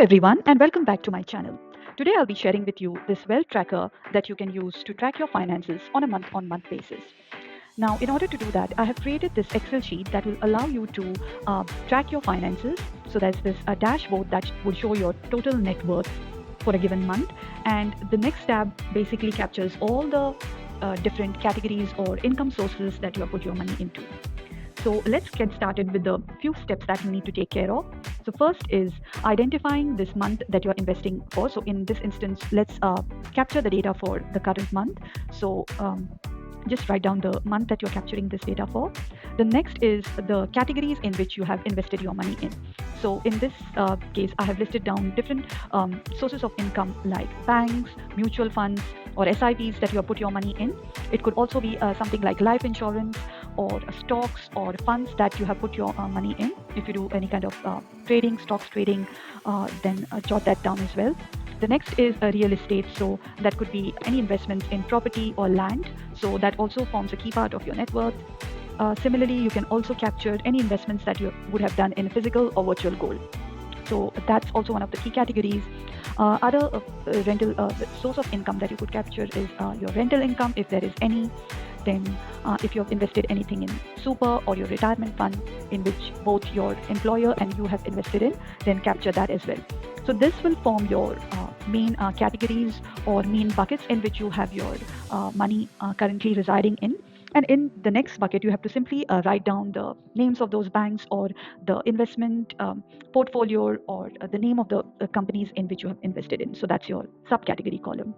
everyone, and welcome back to my channel. Today I'll be sharing with you this wealth tracker that you can use to track your finances on a month-on-month basis. Now, in order to do that, I have created this Excel sheet that will allow you to track your finances. So there's this dashboard that will show your total net worth for a given month, and the next tab basically captures all the different categories or income sources that you have put your money into. So let's get started with the few steps that you need to take care of. So first is identifying this month that you're investing for. So in this instance, let's capture the data for the current month. So just write down the month that you're capturing this data for. The next is the categories in which you have invested your money in. So in this case, I have listed down different sources of income like banks, mutual funds, or SIPs that you have put your money in. It could also be something like life insurance or stocks or funds that you have put your money in. If you do any kind of trading, stocks trading, then jot that down as well. The next is real estate. So that could be any investments in property or land. So that also forms a key part of your net worth. Similarly, you can also capture any investments that you would have done in physical or virtual gold. So that's also one of the key categories. Other rental source of income that you could capture is your rental income, if there is any. Then if you have invested anything in super or your retirement fund in which both your employer and you have invested in, then capture that as well. So this will form your main categories or main buckets in which you have your money currently residing in. And in the next bucket, you have to simply write down the names of those banks or the investment portfolio or the name of the companies in which you have invested in. So that's your subcategory column.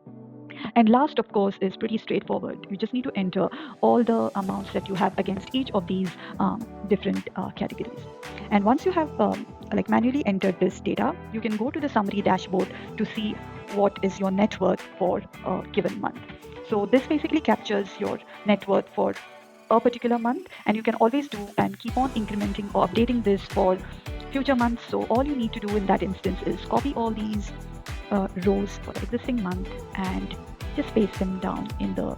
And last, of course, is pretty straightforward. You just need to enter all the amounts that you have against each of these different categories. And once you have like manually entered this data, you can go to the summary dashboard to see what is your net worth for a given month. So this basically captures your net worth for a particular month, and you can always do and keep on incrementing or updating this for future months. So all you need to do in that instance is copy all these rows for the existing month and just paste them down in the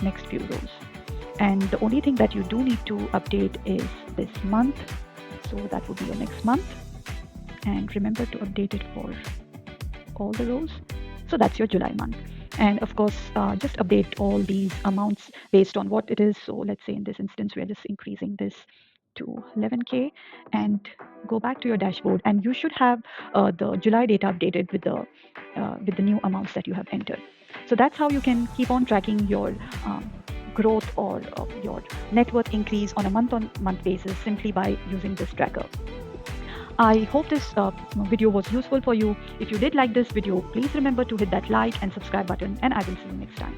next few rows. And the only thing that you do need to update is this month. So that would be your next month. And remember to update it for all the rows. So that's your July month. And of course, just update all these amounts based on what it is. So let's say in this instance, we're just increasing this to 11K and go back to your dashboard, and you should have the July data updated with the new amounts that you have entered. So that's how you can keep on tracking your growth or your net worth increase on a month-on-month basis simply by using this tracker. I hope this video was useful for you. If you did like this video, please remember to hit that like and subscribe button, and I will see you next time.